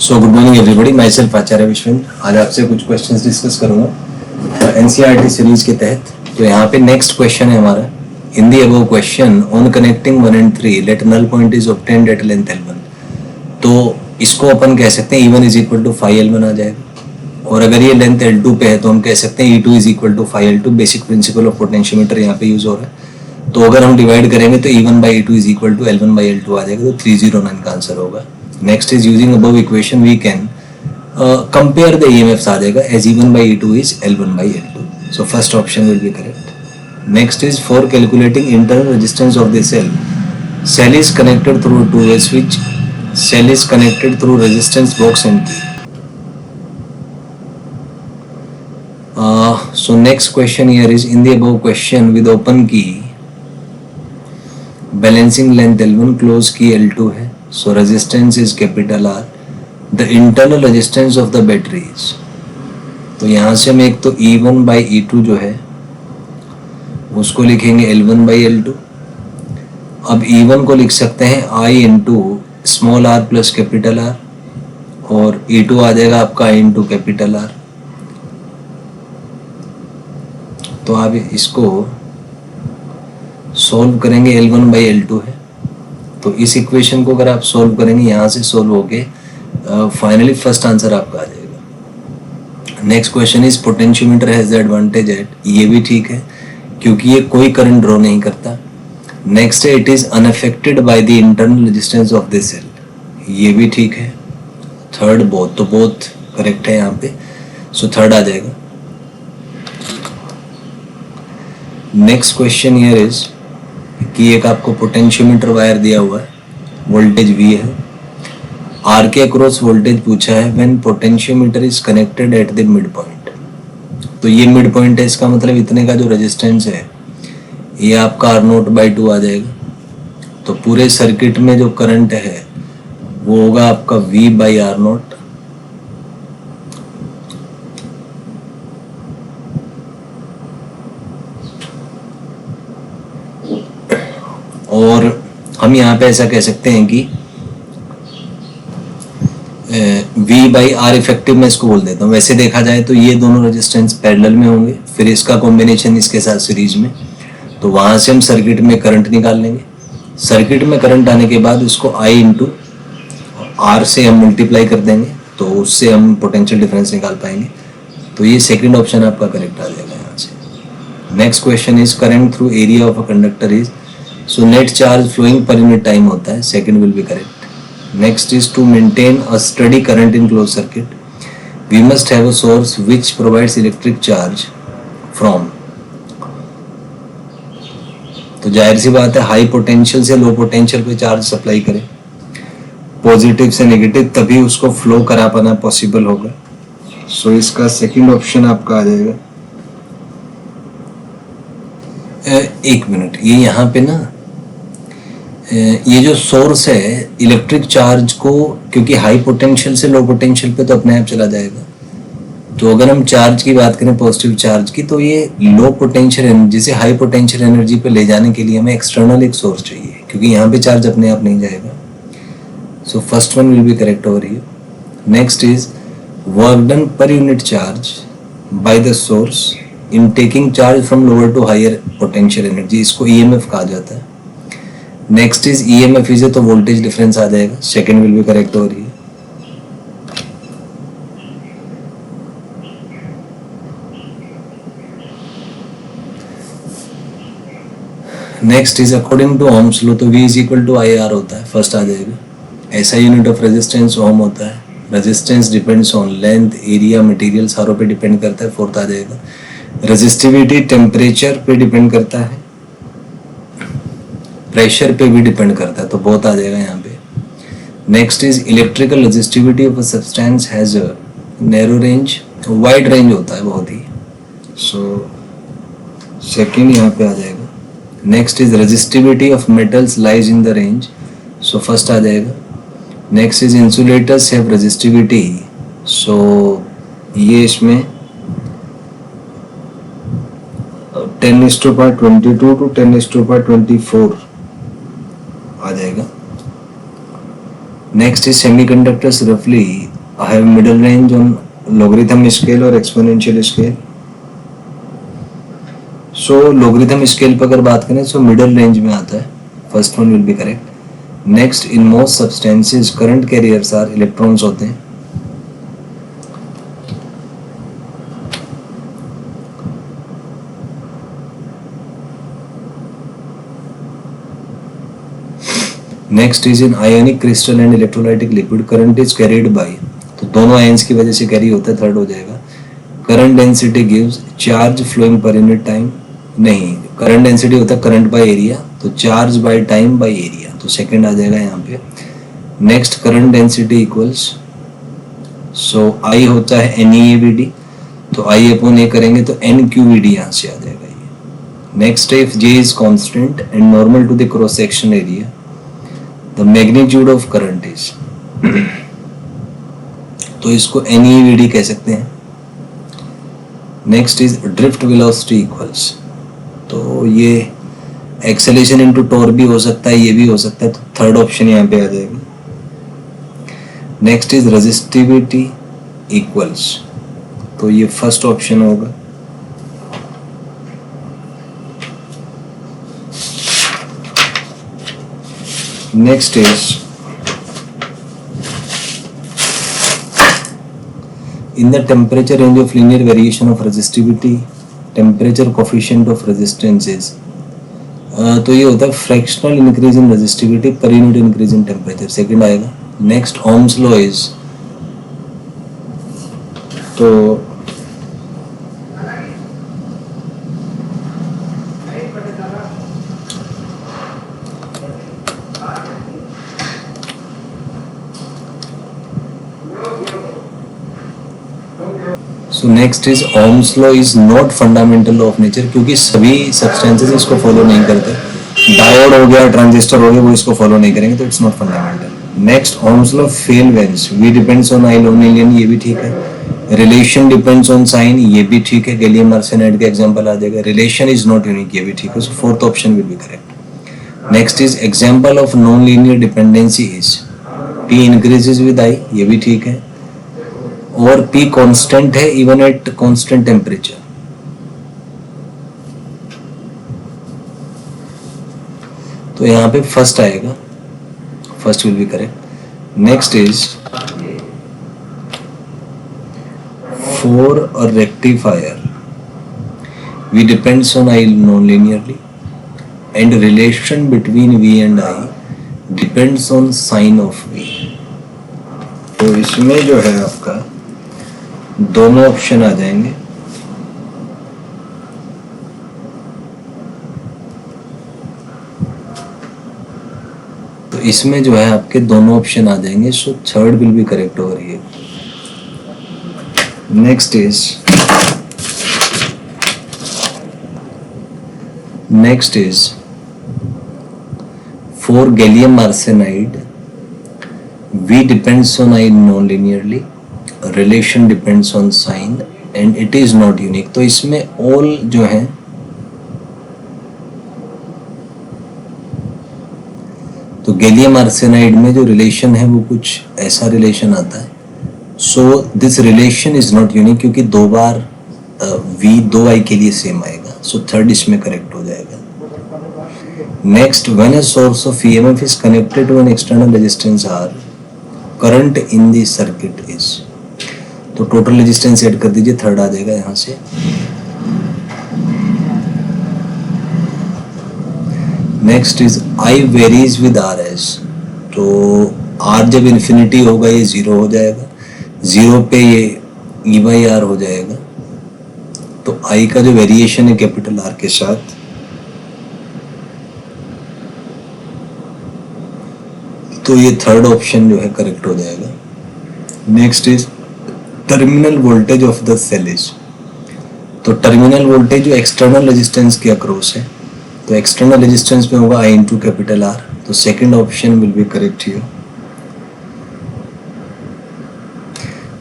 सो good morning everybody, myself Acharya Vishvendra. आज आपसे कुछ क्वेश्चंस डिस्कस करूंगा एनसीईआरटी सीरीज के तहत। तो यहाँ पे नेक्स्ट क्वेश्चन है हमारा, in the above question on connecting 1 and 3 let null point is obtained at length L1। तो इसको अपन कह सकते हैं E1 is equal to 5L1 आ जाएगा, और अगर ये लेंथ L2 पे है तो हम कह सकते हैं E2 is equal to 5L2। Basic principle of potentiometer यहाँ पे यूज हो रहा है। तो अगर हम डिवाइड करेंगे तो E1 by E2 is equal to L1 by L2 आ जाएगा, तो 309 का आंसर होगा। Next is using above equation we can compare the EMFs आ जाएगा as E1 by E2 is L1 by L2. So first option will be correct. Next is for calculating internal resistance of the cell. Cell is connected through a two-way switch. Cell is connected through resistance box and key. So next question here is in the above question with open key, balancing length L1, close key L2 है. So resistance is capital R. The internal resistance of the batteries. तो यहाँ से हम एक तो E1 by E2 जो है उसको लिखेंगे L1 by L2। अब E1 को लिख सकते हैं I into small r plus capital R, और E2 आ जाएगा आपका I इंटू कैपिटल R। तो आप इसको सॉल्व करेंगे, L1 by L2 है। तो इस इक्वेशन को अगर आप सॉल्व करेंगे यहाँ से सॉल्व होके फाइनली फर्स्ट आंसर आपका आ जाएगा। Next question is potentiometer has the advantage at, ये भी ठीक है क्योंकि ये कोई करंट ड्रॉ नहीं करता। नेक्स्ट है it is unaffected by the internal resistance of the cell, ये भी ठीक है। थर्ड बोथ, तो बोथ करेक्ट है यहाँ पे, सो थर्ड आ जाएगा। नेक्स्ट क्वेश्चन हियर इज कि एक आपको पोटेंशियोमीटर वायर दिया हुआ है, वोल्टेज V है, R के अक्रॉस वोल्टेज पूछा है when potentiometer is connected at the mid point. तो ये मिड पॉइंट है, इसका मतलब इतने का जो रेजिस्टेंस है ये आपका R0/2 आ जाएगा। तो पूरे सर्किट में जो करंट है वो होगा आपका V/R0। और हम यहाँ पे ऐसा कह सकते हैं कि V/R इफेक्टिव में इसको बोल देता हूँ। वैसे देखा जाए तो ये दोनों रेजिस्टेंस पैरेलल में होंगे, फिर इसका कॉम्बिनेशन इसके साथ सीरीज में, तो वहां से हम सर्किट में करंट निकाल लेंगे। सर्किट में करंट आने के बाद उसको I इंटू R से हम मल्टीप्लाई कर देंगे, तो उससे हम पोटेंशियल डिफरेंस निकाल पाएंगे। तो ये सेकेंड ऑप्शन आपका करेक्ट आ जाएगा यहाँ से। Next question is current through area of a conductor is, so net charge flowing per unit time होता है, second will be correct. Next is to maintain a steady current in closed circuit, we must have a source which provides electric charge from। तो जाहिर सी बात है high potential से low potential पे charge supply करें, positive से negative, तभी उसको फ्लो करा पाना पॉसिबल होगा। सो इसका सेकंड ऑप्शन आपका आ जाएगा। एक मिनट, ये यहाँ पे ना ये जो सोर्स है इलेक्ट्रिक चार्ज को, क्योंकि हाई पोटेंशियल से लो पोटेंशियल पे तो अपने आप चला जाएगा, तो अगर हम चार्ज की बात करें पॉजिटिव चार्ज की, तो ये लो पोटेंशियल एनर्जी से हाई पोटेंशियल एनर्जी पे ले जाने के लिए हमें एक्सटर्नल एक सोर्स चाहिए, क्योंकि यहाँ पे चार्ज अपने आप नहीं जाएगा। So first one will be correct over here. Next is work done per unit charge by the source in taking charge from lower to higher potential energy, इसको EMF कहा जाता है। नेक्स्ट इज EMF इज तो voltage difference आ जाएगा, second will be correct हो रही है। Next is according to Ohm's law, तो V is equal to IR होता है, फर्स्ट आ जाएगा। ऐसा यूनिट ऑफ रेजिस्टेंस ओम होता है। Resistance depends on length, area, material, सारों पे डिपेंड करता है, फोर्थ आ जाएगा। रेजिस्टिविटी टेम्परेचर पे डिपेंड करता है, प्रेशर पे भी डिपेंड करता है, तो बहुत आ जाएगा यहाँ पे। Next is electrical resistivity of a substance has a narrow range, wide range होता है बहुत ही, सो सेकंड यहाँ पे आ जाएगा। Next is resistivity of metals lies in the range, so first आ जाएगा। Next is insulators have resistivity, so ये इसमें 10:22 to 10:24 आ जाएगा। Next is semiconductors roughly have middle range on logarithm scale or exponential scale. So logarithm scale पर अगर बात करें तो middle range में आता है. First one will be correct. Next, in most substances current carriers are electrons होते हैं. Next is in ionic crystal and electrolytic liquid current is carried by, तो दोनों आयंस की वजह से कैरी होता है, थर्ड हो जाएगा. Current density gives charge flowing per unit time, नहीं, करंट डेंसिटी होता है करंट बाय एरिया, तो charge by time by area, तो सेकंड आ जाएगा यहाँ पे. Next current density equals, so I होता है NeAVD, तो आई अपॉन ए करेंगे तो NQVD यहाँ से आ जाएगा ये. Next if J is constant and normal to the cross section area, the magnitude of current is, तो इसको NeVD कह सकते हैं. Next is drift velocity equals, तो ये एक्सेलेरेशन इनटू टॉर्क भी हो सकता है, ये भी हो सकता है, तो थर्ड ऑप्शन यहाँ पे आ जाएगा. नेक्स्ट इज रेजिस्टिविटी इक्वल्स, तो ये फर्स्ट ऑप्शन होगा. Next is in the temperature range of linear variation of resistivity, temperature coefficient of resistance is, तो ये होता है fractional increase in resistivity per unit increase in temperature, second आएगा. Next Ohm's law is, तो so next is Ohm's law is not fundamental law of nature, क्योंकि सभी substances इसको follow नहीं करते. डायोड हो गया, ट्रांजिस्टर हो गया, वो इसको फॉलो नहीं करेंगे, तो it's not fundamental. Next Ohm's law fail whence V depends on I लोनियन, ये भी ठीक है. रिलेशन डिपेंड्स ऑन साइन, ये भी ठीक है, गैलियम आर्सेनाइड का एग्जांपल आ जाएगा. रिलेशन इज नॉट यूनिक, ये भी ठीक है, so fourth option will be correct. Next is example of non linear dependency is P increases with I, ये भी ठीक है, और P कांस्टेंट है इवन एट कांस्टेंट टेम्परेचर. तो यहाँ पे फर्स्ट आएगा, first will be correct. Next is for a rectifier V depends on I non linearly and relation between V and I depends on sign of V. तो इसमें जो है आपका दोनों ऑप्शन आ जाएंगे. तो इसमें जो है आपके दोनों ऑप्शन आ जाएंगे, so third will be correct over here. Next is for gallium arsenide V depends on I non linearly, relation depends on sign and it is not unique. तो इसमें ऑल जो है, तो गैलियम आर्सेनाइड में जो relation है वो कुछ ऐसा रिलेशन आता है. So this relation is not unique, क्योंकि दो बार V दो I के लिए सेम आएगा, सो थर्ड इसमें करेक्ट हो जाएगा. Next, when a source of EMF is connected to an external resistance R, current in the circuit is, तो टोटल रेजिस्टेंस ऐड कर दीजिए, थर्ड आ जाएगा यहाँ से. Next is I varies with RS, तो R जब इन्फिनिटी होगा ये जीरो हो जाएगा, जीरो पे ये E/R हो जाएगा. तो I का जो वेरिएशन है कैपिटल R के साथ, तो ये थर्ड ऑप्शन जो है करेक्ट हो जाएगा. Next is terminal voltage of the cell is, तो टर्मिनल वोल्टेज जो एक्सटर्नल रेजिस्टेंस के अक्रॉस है, तो एक्सटर्नल रेजिस्टेंस में होगा I इंटू कैपिटल R, तो second option will be correct here.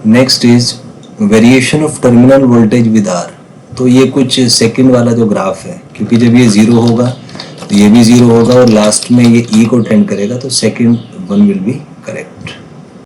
Next is variation of terminal voltage with R, तो ये कुछ सेकंड वाला जो ग्राफ है, क्योंकि जब ये जीरो होगा तो ये भी जीरो होगा और लास्ट में ये E को टेंड करेगा, तो सेकंड वन विल बी